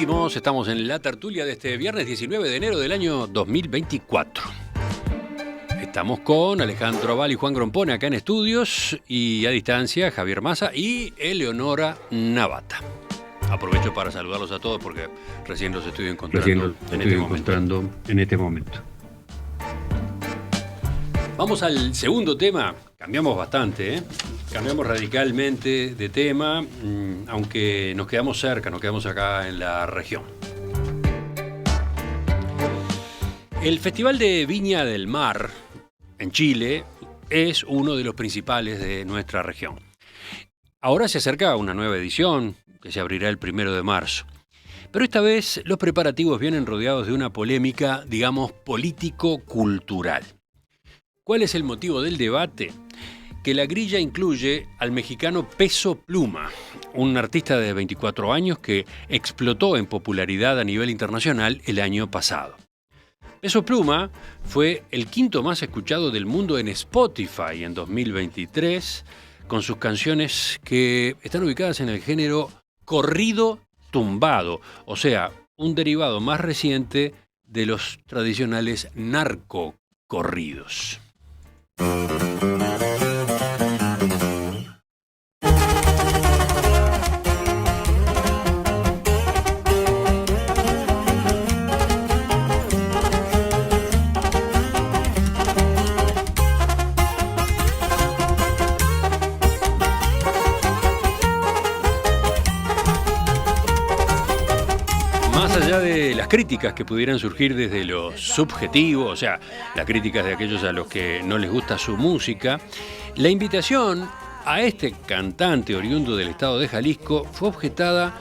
Seguimos, estamos en la tertulia de este viernes 19 de enero del año 2024. Estamos con Alejandro Aval y Juan Grompone acá en estudios y a distancia Javier Massa y Eleonora Navata. Aprovecho para saludarlos a todos porque recién los estoy encontrando en este momento. Vamos al segundo tema. Cambiamos bastante, ¿eh? Cambiamos radicalmente de tema, aunque nos quedamos cerca, nos quedamos acá en la región. El Festival de Viña del Mar en Chile es uno de los principales de nuestra región. Ahora se acerca una nueva edición que se abrirá el 1 de marzo. Pero esta vez los preparativos vienen rodeados de una polémica, digamos, político-cultural. ¿Cuál es el motivo del debate? Que la grilla incluye al mexicano Peso Pluma, un artista de 24 años que explotó en popularidad a nivel internacional el año pasado. Peso Pluma fue el quinto más escuchado del mundo en Spotify en 2023, con sus canciones que están ubicadas en el género corrido tumbado, o sea, un derivado más reciente de los tradicionales narcocorridos. Más allá de las críticas que pudieran surgir desde lo subjetivo, o sea, las críticas de aquellos a los que no les gusta su música, la invitación a este cantante oriundo del estado de Jalisco fue objetada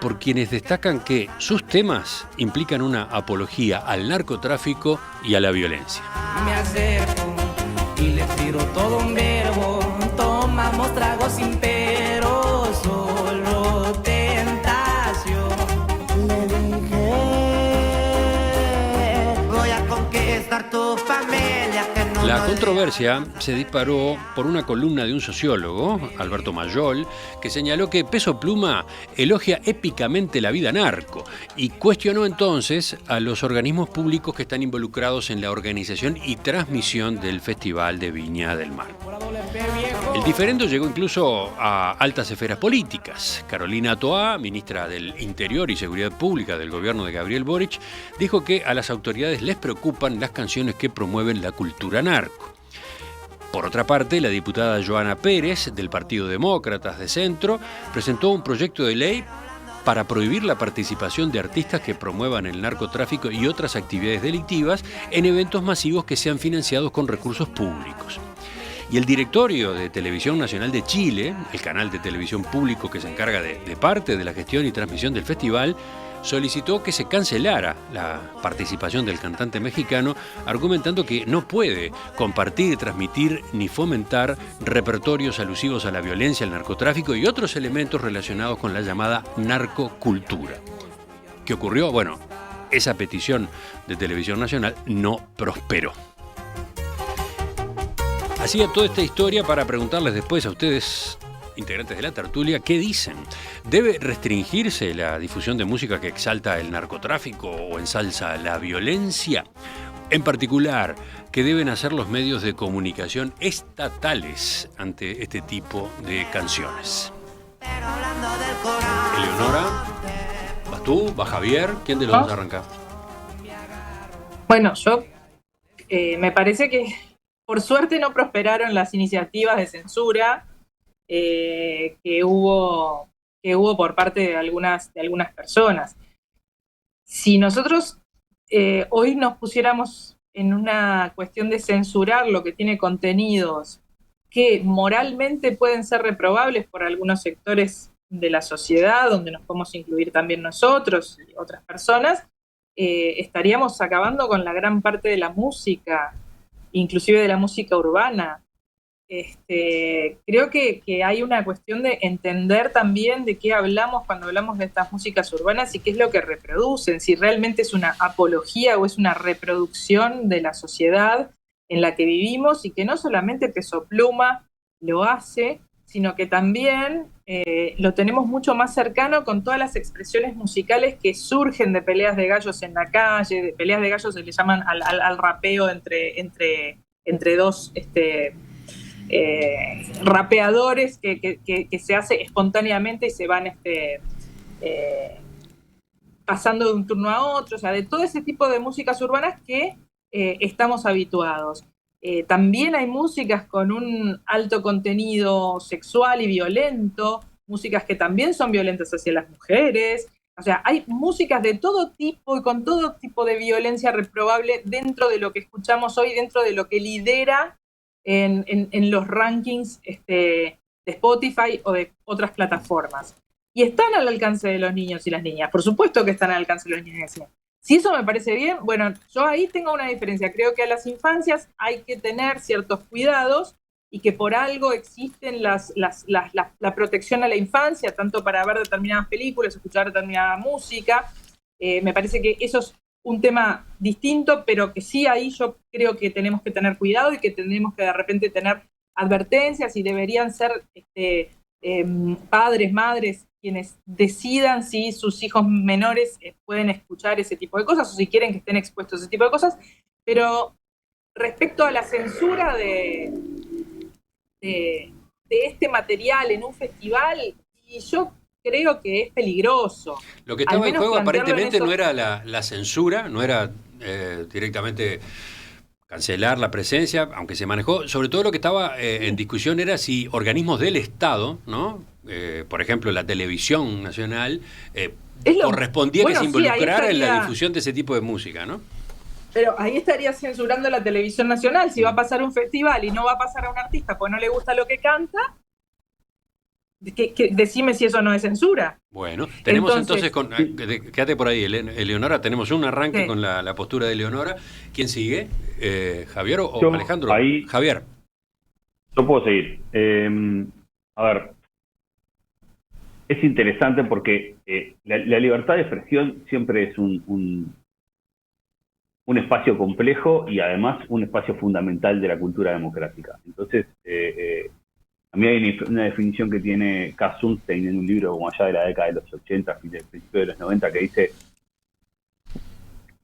por quienes destacan que sus temas implican una apología al narcotráfico y a la violencia. Me acerco y le tiro todo un verbo, tomamos tragos sin pero, solo tentación. Le dije, voy a conquistar tu familia. La controversia se disparó por una columna de un sociólogo, Alberto Mayol, que señaló que Peso Pluma elogia épicamente la vida narco y cuestionó entonces a los organismos públicos que están involucrados en la organización y transmisión del Festival de Viña del Mar. El diferendo llegó incluso a altas esferas políticas. Carolina Toá, ministra del Interior y Seguridad Pública del gobierno de Gabriel Boric, dijo que a las autoridades les preocupan las canciones que promueven la cultura narco. Por otra parte, la diputada Joana Pérez, del Partido Demócratas de Centro, presentó un proyecto de ley para prohibir la participación de artistas que promuevan el narcotráfico y otras actividades delictivas en eventos masivos que sean financiados con recursos públicos. Y el directorio de Televisión Nacional de Chile, el canal de televisión público que se encarga de parte de la gestión y transmisión del festival, solicitó que se cancelara la participación del cantante mexicano, argumentando que no puede compartir, transmitir ni fomentar repertorios alusivos a la violencia, al narcotráfico y otros elementos relacionados con la llamada narcocultura. ¿Qué ocurrió? Bueno, esa petición de Televisión Nacional no prosperó. Hacía toda esta historia para preguntarles después a ustedes, integrantes de la tertulia, ¿qué dicen? ¿Debe restringirse la difusión de música que exalta el narcotráfico o ensalza la violencia? En particular, ¿qué deben hacer los medios de comunicación estatales ante este tipo de canciones? Eleonora, ¿vas tú? ¿Va Javier? ¿Quién de los dos arranca? Bueno, yo me parece que por suerte no prosperaron las iniciativas de censura que hubo por parte de algunas personas. Si nosotros hoy nos pusiéramos en una cuestión de censurar lo que tiene contenidos que moralmente pueden ser reprobables por algunos sectores de la sociedad, donde nos podemos incluir también nosotros y otras personas, estaríamos acabando con la gran parte de la música, inclusive de la música urbana. Creo que hay una cuestión de entender también de qué hablamos cuando hablamos de estas músicas urbanas y qué es lo que reproducen, si realmente es una apología o es una reproducción de la sociedad en la que vivimos, y que no solamente Peso Pluma lo hace, sino que también lo tenemos mucho más cercano con todas las expresiones musicales que surgen de peleas de gallos en la calle, de peleas de gallos se le llaman al rapeo entre dos rapeadores que se hace espontáneamente y se van pasando de un turno a otro, o sea, de todo ese tipo de músicas urbanas que estamos habituados. También hay músicas con un alto contenido sexual y violento, músicas que también son violentas hacia las mujeres. O sea, hay músicas de todo tipo y con todo tipo de violencia reprobable dentro de lo que escuchamos hoy, dentro de lo que lidera en los rankings de Spotify o de otras plataformas. Y están al alcance de los niños y las niñas. Por supuesto que están al alcance de los niños y las niñas. Si eso me parece bien, bueno, yo ahí tengo una diferencia. Creo que a las infancias hay que tener ciertos cuidados y que por algo existen la protección a la infancia, tanto para ver determinadas películas, escuchar determinada música. Me parece que eso es un tema distinto, pero que sí ahí yo creo que tenemos que tener cuidado y que tenemos que de repente tener advertencias y deberían ser padres, madres, quienes decidan si sus hijos menores pueden escuchar ese tipo de cosas o si quieren que estén expuestos a ese tipo de cosas. Pero respecto a la censura de este material en un festival, y yo creo que es peligroso. Lo que estaba en juego aparentemente no era la censura, no era directamente cancelar la presencia, aunque se manejó. Sobre todo lo que estaba en discusión era si organismos del Estado, ¿no? Por ejemplo, la televisión nacional, correspondía que se involucrara en la difusión de ese tipo de música, ¿no? Pero ahí estaría censurando la televisión nacional. Si va a pasar un festival y no va a pasar a un artista porque no le gusta lo que canta, decime si eso no es censura. Bueno, tenemos entonces quédate por ahí, Eleonora, tenemos un arranque con la postura de Eleonora. ¿Quién sigue? ¿Javier o Alejandro? Javier. Yo puedo seguir. A ver, es interesante porque la libertad de expresión siempre es un espacio complejo y además un espacio fundamental de la cultura democrática. Entonces, a mí hay una definición que tiene Cass Sunstein en un libro como allá de la década de los 80, principios de los 90, que dice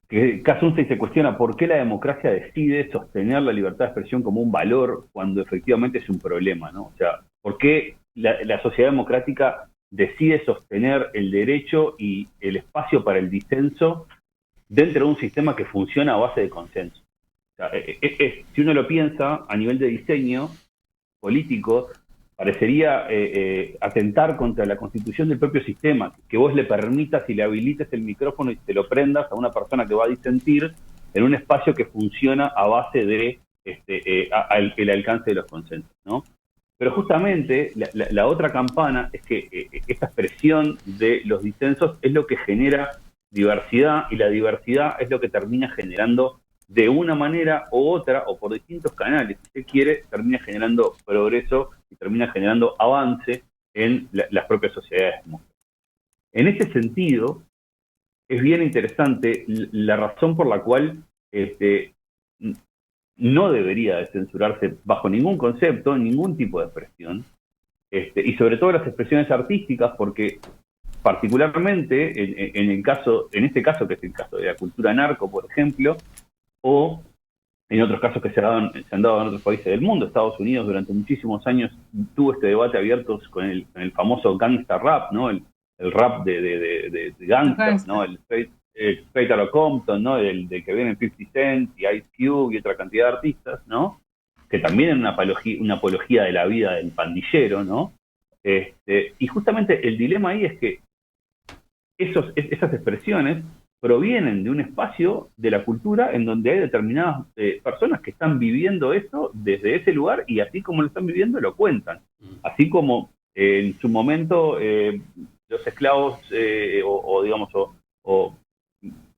que Cass Sunstein se cuestiona por qué la democracia decide sostener la libertad de expresión como un valor cuando efectivamente es un problema, ¿no? O sea, ¿por qué la sociedad democrática decide sostener el derecho y el espacio para el disenso dentro de un sistema que funciona a base de consenso? O sea, si uno lo piensa a nivel de diseño político, parecería atentar contra la constitución del propio sistema, que vos le permitas y le habilites el micrófono y te lo prendas a una persona que va a disentir en un espacio que funciona a base de el alcance de los consensos, ¿no? Pero justamente la otra campana es que esta expresión de los disensos es lo que genera diversidad, y la diversidad es lo que termina generando de una manera u otra, o por distintos canales, si se quiere, termina generando progreso y termina generando avance en las propias sociedades. En ese sentido, es bien interesante la razón por la cual no debería de censurarse bajo ningún concepto, ningún tipo de expresión, y sobre todo las expresiones artísticas, porque particularmente en este caso, que es el caso de la cultura narco, por ejemplo, o en otros casos que se han dado en otros países del mundo. Estados Unidos durante muchísimos años tuvo este debate abierto con el famoso gangsta rap, ¿no? El rap de gangsters, ¿no? El Straight Outta Compton, ¿no? El de que vienen 50 Cent y Ice Cube y otra cantidad de artistas, ¿no? Que también es una apología de la vida del pandillero, ¿no? Y justamente el dilema ahí es que esas expresiones provienen de un espacio de la cultura en donde hay determinadas personas que están viviendo esto desde ese lugar, y así como lo están viviendo lo cuentan. Así como en su momento los esclavos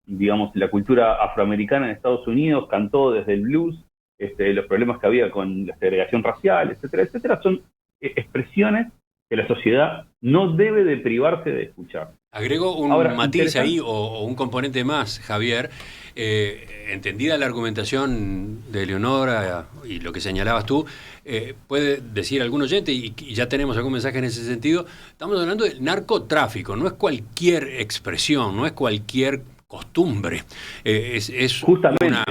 digamos la cultura afroamericana en Estados Unidos cantó desde el blues los problemas que había con la segregación racial, etcétera, etcétera. Son expresiones que la sociedad no debe de privarse de escuchar. Agrego un Ahora, matiz ahí o un componente más, Javier. Entendida la argumentación de Eleonora y lo que señalabas tú, puede decir algún oyente, y ya tenemos algún mensaje en ese sentido, estamos hablando del narcotráfico, no es cualquier expresión, no es cualquier costumbre, es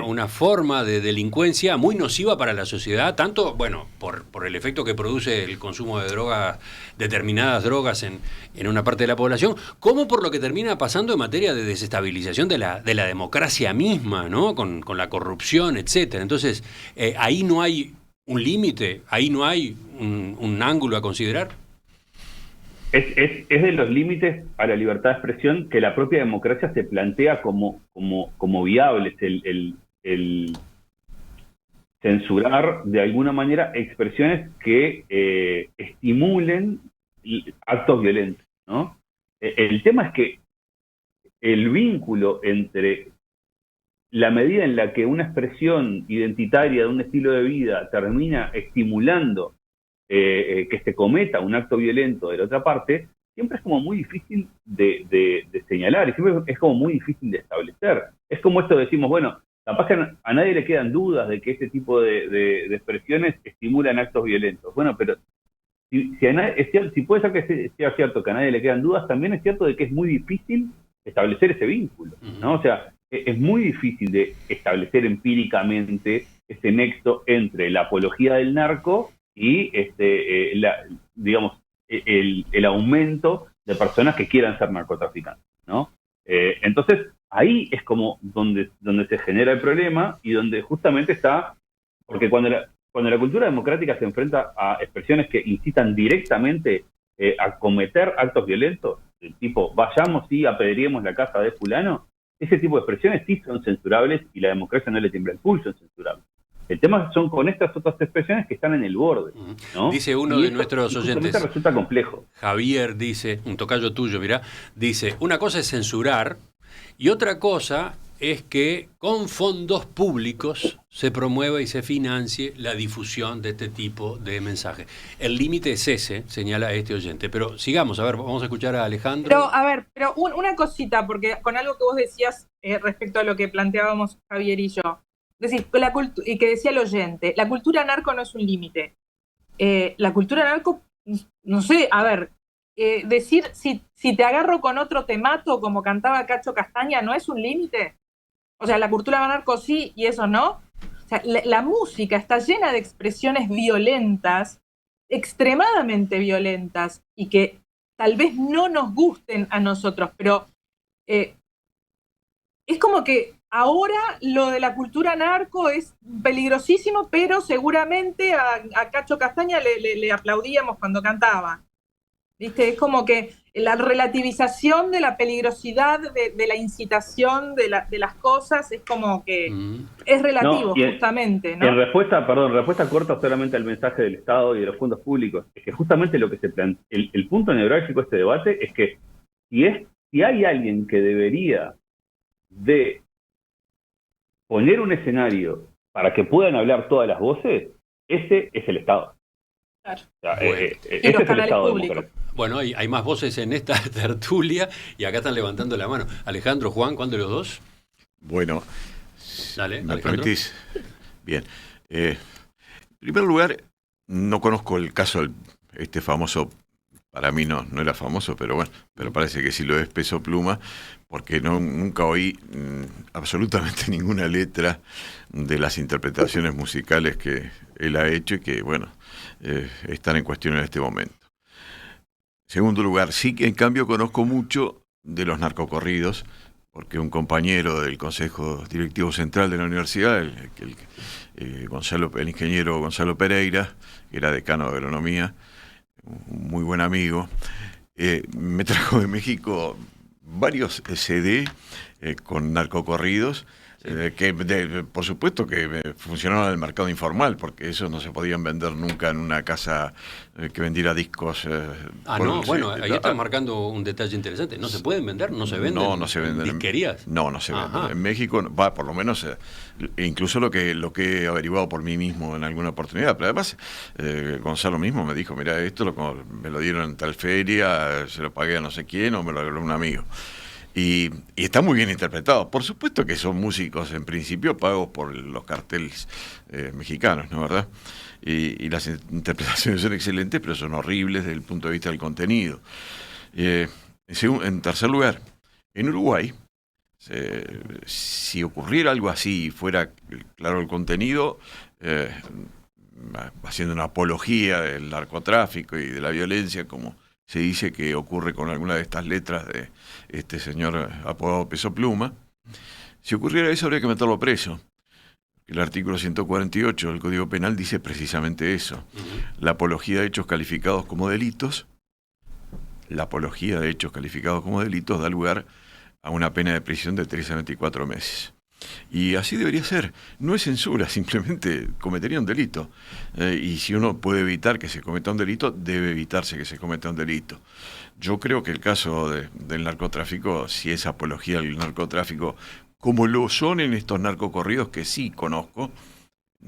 una forma de delincuencia muy nociva para la sociedad, tanto, bueno, por el efecto que produce el consumo de drogas, determinadas drogas en una parte de la población, como por lo que termina pasando en materia de desestabilización de la democracia misma, ¿no? Con la corrupción, etcétera. Entonces, ahí no hay un límite, ahí no hay un ángulo a considerar. Es de los límites a la libertad de expresión que la propia democracia se plantea como viables, el censurar de alguna manera expresiones que estimulen actos violentos, ¿no? El tema es que el vínculo entre la medida en la que una expresión identitaria de un estilo de vida termina estimulando que se cometa un acto violento de la otra parte, siempre es como muy difícil de señalar, y siempre es como muy difícil de establecer. Es como esto, decimos, bueno, capaz que a nadie le quedan dudas de que este tipo de expresiones estimulan actos violentos. Bueno, pero si puede ser que sea cierto que a nadie le quedan dudas, también es cierto de que es muy difícil establecer ese vínculo, ¿no? O sea, es muy difícil de establecer empíricamente ese nexo entre la apología del narco y digamos el aumento de personas que quieran ser narcotraficantes, ¿no? Entonces ahí es como donde se genera el problema y donde justamente está, porque cuando la cultura democrática se enfrenta a expresiones que incitan directamente a cometer actos violentos, tipo vayamos y apedreemos la casa de fulano, ese tipo de expresiones sí son censurables y la democracia no le tiembla el pulso en censurarlas. El tema son con estas otras expresiones que están en el borde, ¿no? Dice uno de nuestros oyentes, resulta complejo. Javier dice, un tocayo tuyo, mirá, dice, una cosa es censurar y otra cosa es que con fondos públicos se promueva y se financie la difusión de este tipo de mensajes. El límite es ese, señala este oyente. Pero sigamos, a ver, vamos a escuchar a Alejandro. Pero una cosita, porque con algo que vos decías respecto a lo que planteábamos Javier y yo. Decir, y que decía el oyente, la cultura narco no es un límite. La cultura narco, no sé, a ver, decir si te agarro con otro te mato, como cantaba Cacho Castaña, ¿no es un límite? O sea, la cultura narco sí y eso no. O sea, la música está llena de expresiones violentas, extremadamente violentas, y que tal vez no nos gusten a nosotros, pero es como que ahora lo de la cultura narco es peligrosísimo, pero seguramente a Cacho Castaña le aplaudíamos cuando cantaba. ¿Viste? Es como que la relativización de la peligrosidad, de la incitación de las cosas, es como que es relativo, justamente, ¿no? En respuesta corta solamente al mensaje del Estado y de los fondos públicos, es que justamente lo que se plantea, el punto neurálgico de este debate es que si hay alguien que debería de poner un escenario para que puedan hablar todas las voces, ese es el Estado. Claro. O sea, y los canales públicos. Bueno, hay más voces en esta tertulia y acá están levantando la mano. Alejandro, Juan, ¿cuál de los dos? Bueno, dale, ¿me Alejandro? permitís? Bien. En primer lugar, no conozco el caso este famoso, para mí no era famoso, pero bueno, pero parece que sí lo es, Peso Pluma, porque nunca oí absolutamente ninguna letra de las interpretaciones musicales que él ha hecho y que, bueno, están en cuestión en este momento. En segundo lugar, sí que en cambio conozco mucho de los narcocorridos, porque un compañero del Consejo Directivo Central de la Universidad, el ingeniero Gonzalo Pereira, que era decano de agronomía, un muy buen amigo, me trajo de México varios CD con narcocorridos, Sí. Por supuesto que funcionaron en el mercado informal, porque esos no se podían vender nunca en una casa que vendiera discos. No, bueno, ahí estás ah, marcando un detalle interesante. ¿No se pueden vender? ¿No se venden? No se venden. ¿Disquerías? No se Ajá. venden. En México, va, por lo menos, incluso lo que he averiguado por mí mismo en alguna oportunidad. Pero además, Gonzalo mismo me dijo, mira, esto me lo dieron en tal feria, se lo pagué a no sé quién o me lo regaló un amigo. Y está muy bien interpretado. Por supuesto que son músicos en principio pagos por los carteles mexicanos, ¿no es verdad? Y las interpretaciones son excelentes, pero son horribles desde el punto de vista del contenido. En tercer lugar, en Uruguay, si ocurriera algo así y fuera claro el contenido, haciendo una apología del narcotráfico y de la violencia, como se dice que ocurre con alguna de estas letras de este señor apodado Peso Pluma, si ocurriera eso habría que meterlo preso. El artículo 148 del Código Penal dice precisamente eso. La apología de hechos calificados como delitos, da lugar a una pena de prisión de 3 a 24 meses. Y así debería ser. No es censura, simplemente cometería un delito. Y si uno puede evitar que se cometa un delito, debe evitarse que se cometa un delito. Yo creo que el caso del narcotráfico, si es apología al narcotráfico, como lo son en estos narcocorridos que sí conozco,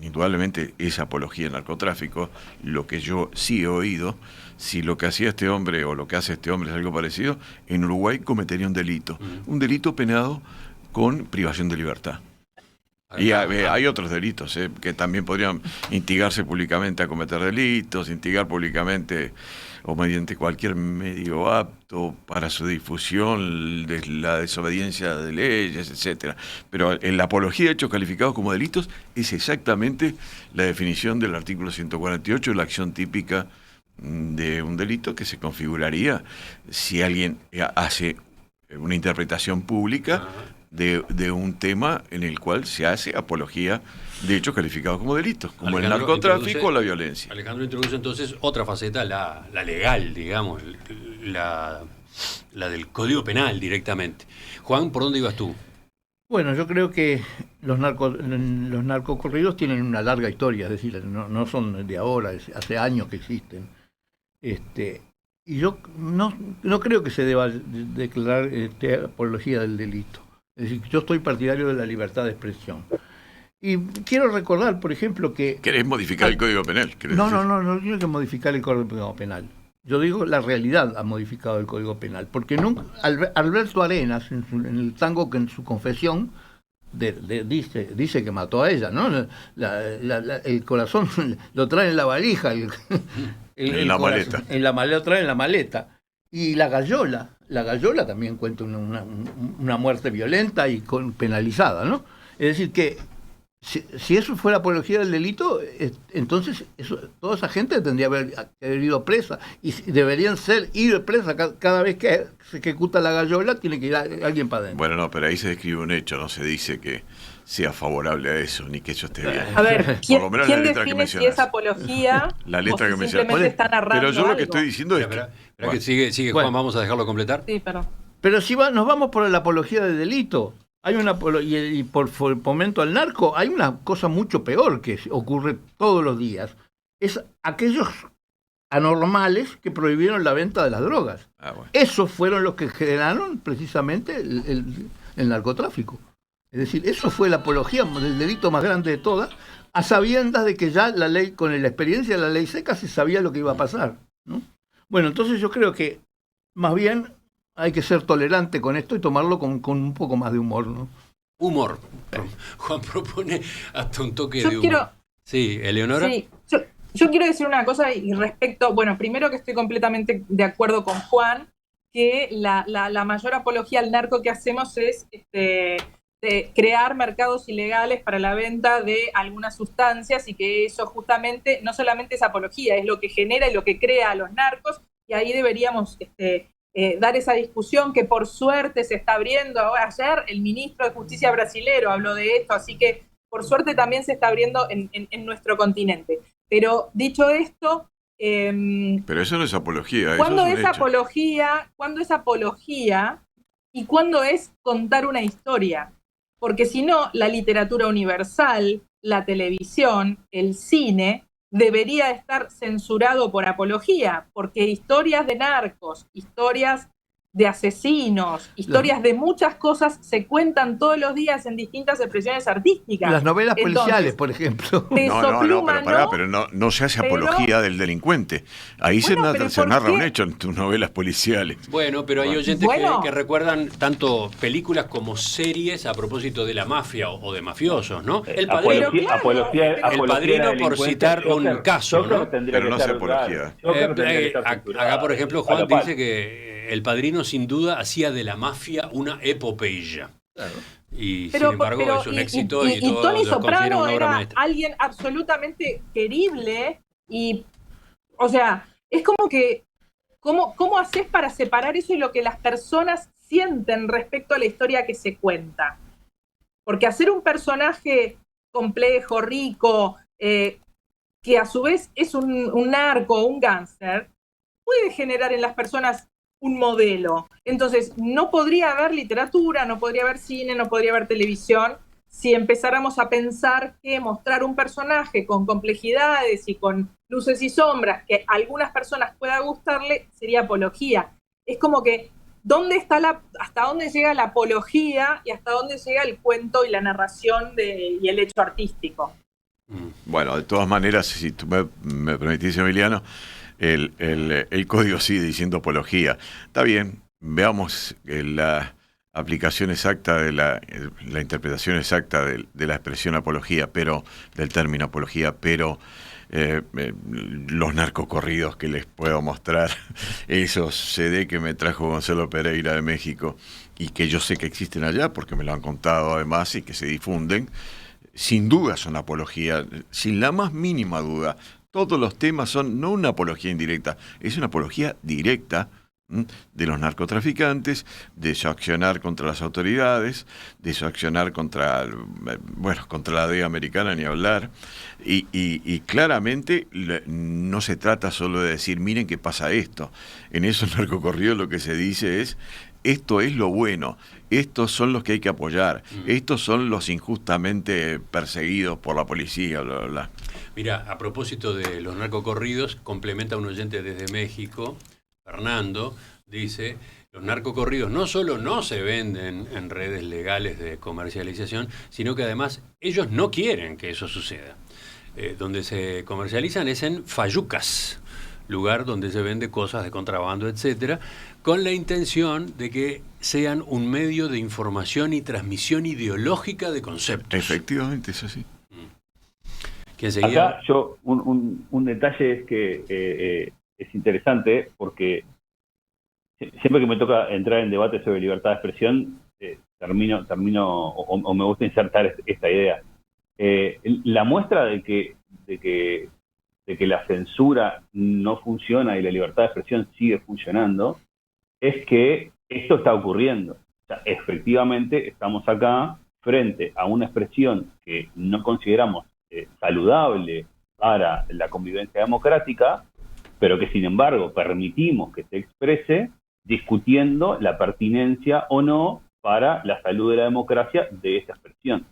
indudablemente es apología al narcotráfico, lo que yo sí he oído, si lo que hacía este hombre o lo que hace este hombre es algo parecido, en Uruguay cometería un delito penado con privación de libertad. Y hay otros delitos que también podrían instigarse públicamente a cometer delitos, instigar públicamente o mediante cualquier medio apto para su difusión, de la desobediencia de leyes, etcétera. Pero en la apología de hechos calificados como delitos es exactamente la definición del artículo 148, la acción típica de un delito que se configuraría si alguien hace una interpretación pública de un tema en el cual se hace apología de hechos calificados como delitos, como el narcotráfico o la violencia. Alejandro introduce entonces otra faceta, la legal, digamos, la del Código Penal directamente. Juan, ¿por dónde ibas tú? Bueno, yo creo que los narcocorridos tienen una larga historia, es decir, no son de ahora, hace años que existen. Y yo no creo que se deba declarar apología del delito. Es decir, yo estoy partidario de la libertad de expresión. Y quiero recordar, por ejemplo, que... ¿Querés modificar el Código Penal? No tiene que modificar el Código Penal. Yo digo, la realidad ha modificado el Código Penal. Porque nunca, Alberto Arenas, en el tango que en su confesión, dice que mató a ella, ¿no? El corazón lo trae en la valija. En la maleta. Lo trae en la maleta. Y la gallola también cuenta una muerte violenta y penalizada, ¿no? Es decir, que si eso fuera apología del delito, entonces toda esa gente tendría que haber ido presa y deberían ir presa cada vez que se ejecuta la gallola, tiene que ir alguien para adentro. Bueno, no, pero ahí se describe un hecho, no se dice que sea favorable a eso, ni que eso esté bien. A ver, ¿quién define si es apología la letra que simplemente está narrando pero yo lo que algo? estoy diciendo es Espera, que sigue Juan, vamos a dejarlo completar. Sí, perdón. Pero si nos vamos por la apología del delito, y por fomento al narco, hay una cosa mucho peor que ocurre todos los días. Es aquellos anormales que prohibieron la venta de las drogas. Bueno. Esos fueron los que generaron precisamente el narcotráfico. Es decir, eso fue la apología del delito más grande de todas, a sabiendas de que ya la ley, con la experiencia de la ley seca, se sabía lo que iba a pasar, ¿no? Bueno, entonces yo creo que más bien hay que ser tolerante con esto y tomarlo con un poco más de humor, ¿no? Humor. Juan propone hasta un toque de humor. Sí, Eleonora. Sí, yo quiero decir una cosa y respecto, bueno, primero que estoy completamente de acuerdo con Juan, que la mayor apología al narco que hacemos es de crear mercados ilegales para la venta de algunas sustancias y que eso justamente no solamente es apología, es lo que genera y lo que crea a los narcos, y ahí deberíamos dar esa discusión que por suerte se está abriendo. Ayer el ministro de Justicia brasilero habló de esto, así que por suerte también se está abriendo en nuestro continente. Pero dicho esto... pero eso no es apología. ¿Cuándo es apología? ¿Cuándo es apología? ¿Y cuándo es contar una historia? porque si no, la literatura universal, la televisión, el cine, debería estar censurado por apología, porque historias de narcos, historias de asesinos, historias de muchas cosas se cuentan todos los días en distintas expresiones artísticas. Las novelas Entonces, policiales, por ejemplo. Peso Pluma, pero no se hace apología del delincuente. Ahí Bueno, se narra un hecho en tus novelas policiales. Bueno, pero hay oyentes Bueno. que recuerdan tanto películas como series a propósito de la mafia o de mafiosos, ¿no? El Padrino, El Padrino, por citar un caso, ¿no? Pero no hace apología. Acá, por ejemplo, Juan dice que El Padrino sin duda hacía de la mafia una epopeya. Claro. Y sin embargo es un éxito y todos Tony lo consideran Soprano una obra era maestra. alguien absolutamente querible y, o sea, es como que, ¿cómo haces para separar eso y lo que las personas sienten respecto a la historia que se cuenta? Porque hacer un personaje complejo, rico, que a su vez es un narco, un gángster, puede generar en las personas un modelo. Entonces, no podría haber literatura, no podría haber cine, no podría haber televisión si empezáramos a pensar que mostrar un personaje con complejidades y con luces y sombras que a algunas personas pueda gustarle sería apología. Es como que hasta dónde llega la apología y hasta dónde llega el cuento y la narración y el hecho artístico. Bueno, de todas maneras, si tú me permitís, Emiliano, el código sigue diciendo apología. Está bien, veamos la aplicación exacta de la interpretación exacta de la expresión apología, pero del término apología, pero los narcocorridos que les puedo mostrar, esos CD que me trajo Gonzalo Pereira de México y que yo sé que existen allá porque me lo han contado además y que se difunden, sin duda son apología, sin la más mínima duda. Todos los temas son no una apología indirecta, es una apología directa de los narcotraficantes, de su accionar contra las autoridades, de su accionar contra la DEA americana, ni hablar. Y claramente no se trata solo de decir, miren que pasa esto. En esos narcocorridos lo que se dice es, esto es lo bueno, estos son los que hay que apoyar, estos son los injustamente perseguidos por la policía, bla, bla, bla. Mira, a propósito de los narcocorridos, complementa un oyente desde México, Fernando, dice, los narcocorridos no solo no se venden en redes legales de comercialización, sino que además ellos no quieren que eso suceda. Donde se comercializan es en Fayucas, lugar donde se vende cosas de contrabando, etcétera, con la intención de que sean un medio de información y transmisión ideológica de conceptos. Efectivamente, es así. ¿Quién seguía? Acá yo, un detalle es que es interesante porque siempre que me toca entrar en debate sobre libertad de expresión, termino o me gusta insertar esta idea. La muestra de que la censura no funciona y la libertad de expresión sigue funcionando es que esto está ocurriendo. O sea, efectivamente estamos acá frente a una expresión que no consideramos saludable para la convivencia democrática, pero que sin embargo permitimos que se exprese discutiendo la pertinencia o no para la salud de la democracia de esa expresión.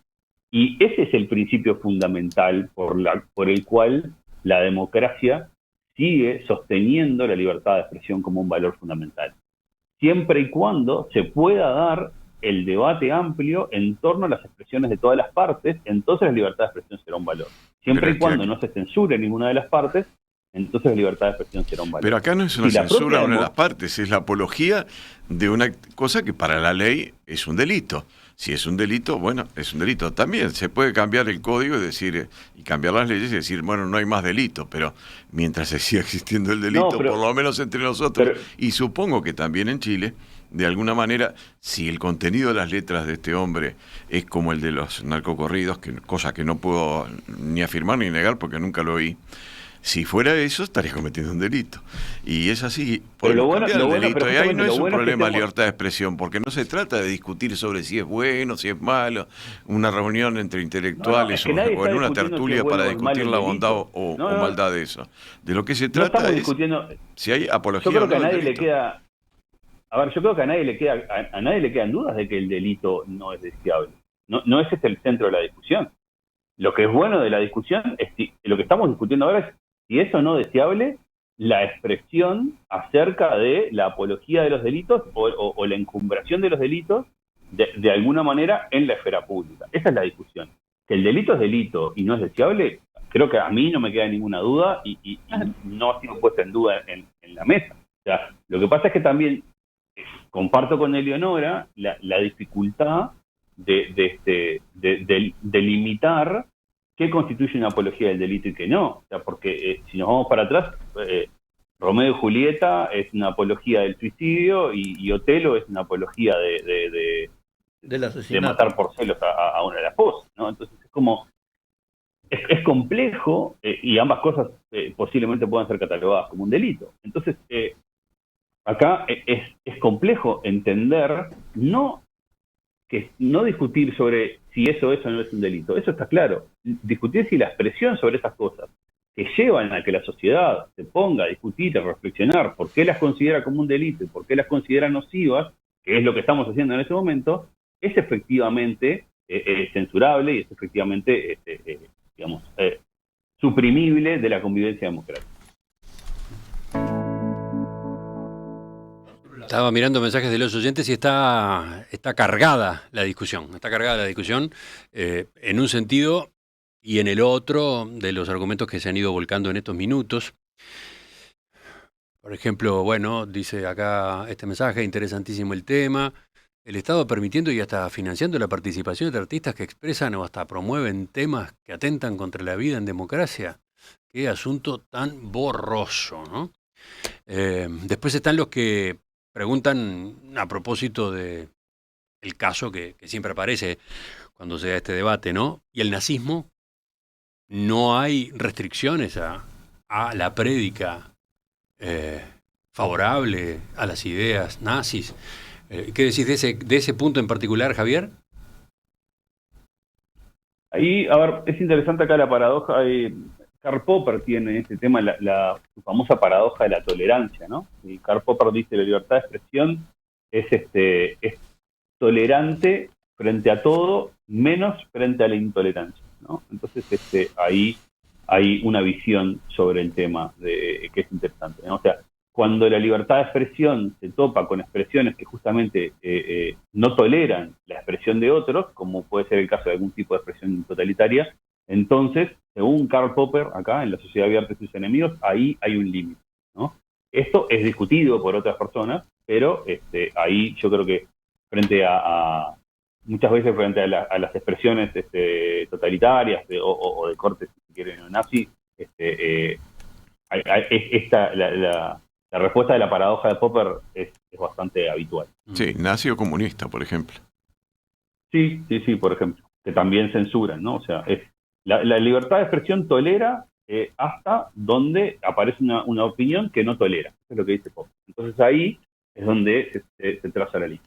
Y ese es el principio fundamental por el cual la democracia sigue sosteniendo la libertad de expresión como un valor fundamental. Siempre y cuando se pueda dar el debate amplio en torno a las expresiones de todas las partes, entonces la libertad de expresión será un valor. Siempre y cuando no se censure ninguna de las partes, entonces la libertad de expresión será un valor. Pero acá no es una censura de una de las partes, es la apología de una cosa que para la ley es un delito. Si es un delito, bueno, es un delito. También se puede cambiar el código y cambiar las leyes y decir, bueno, no hay más delito, pero mientras se siga existiendo el delito, por lo menos entre nosotros, y supongo que también en Chile, de alguna manera, si el contenido de las letras de este hombre es como el de los narcocorridos, cosa que no puedo ni afirmar ni negar porque nunca lo oí, si fuera eso, estaría cometiendo un delito. Y es así. Podemos cambiar el delito. Y ahí no es un problema de libertad de expresión, porque no se trata de discutir sobre si es bueno, si es malo, una reunión entre intelectuales o en una tertulia para discutir la bondad o maldad de eso. De lo que se trata es si hay apología. Yo creo que a nadie le queda... A ver, yo creo que a nadie le quedan dudas de que el delito no es deseable. no ese es el centro de la discusión. Lo que es bueno de la discusión es lo que estamos discutiendo ahora es si es o no deseable la expresión acerca de la apología de los delitos o la encumbración de los delitos de alguna manera en la esfera pública. Esa es la discusión. Que el delito es delito y no es deseable, creo que a mí no me queda ninguna duda y no ha sido puesta en duda en la mesa. O sea, lo que pasa es que también comparto con Eleonora la dificultad de limitar qué constituye una apología del delito y qué no. O sea, porque si nos vamos para atrás, Romeo y Julieta es una apología del suicidio y Otelo es una apología del de asesinato. matar por celos a una de las esposas, ¿no? Entonces es como... Es complejo y ambas cosas posiblemente puedan ser catalogadas como un delito. Entonces, acá es complejo entender, no discutir sobre si eso es o no es un delito, eso está claro. Discutir si la expresión sobre esas cosas que llevan a que la sociedad se ponga a discutir, a reflexionar por qué las considera como un delito y por qué las considera nocivas, que es lo que estamos haciendo en ese momento, es efectivamente censurable y es efectivamente digamos, suprimible de la convivencia democrática. Estaba mirando mensajes de los oyentes y está cargada la discusión. Está cargada la discusión en un sentido y en el otro de los argumentos que se han ido volcando en estos minutos. Por ejemplo, bueno, dice acá este mensaje, interesantísimo el tema. El Estado permitiendo y hasta financiando la participación de artistas que expresan o hasta promueven temas que atentan contra la vida en democracia. Qué asunto tan borroso, ¿no? Después están los que preguntan a propósito de el caso que siempre aparece cuando se da este debate, ¿no? Y el nazismo, no hay restricciones a la prédica favorable a las ideas nazis. ¿Qué decís de ese punto en particular, Javier? Ahí, a ver, es interesante acá la paradoja. Karl Popper tiene en este tema su famosa paradoja de la tolerancia, ¿no? Y Karl Popper dice la libertad de expresión es tolerante frente a todo, menos frente a la intolerancia, ¿no? Entonces, ahí hay una visión sobre el tema que es interesante, ¿no? O sea, cuando la libertad de expresión se topa con expresiones que justamente no toleran la expresión de otros, como puede ser el caso de algún tipo de expresión totalitaria, entonces, según Karl Popper, acá en La sociedad abierta y sus enemigos, ahí hay un límite, ¿no? Esto es discutido por otras personas, pero ahí yo creo que frente a muchas veces frente a las expresiones totalitarias o de corte, si quieren, nazi, la respuesta de la paradoja de Popper es bastante habitual. Sí, nazi o comunista, por ejemplo. Sí, por ejemplo, que también censuran, ¿no? O sea, la libertad de expresión tolera hasta donde aparece una opinión que no tolera. Eso es lo que dice Popper. Entonces ahí es donde se traza la línea.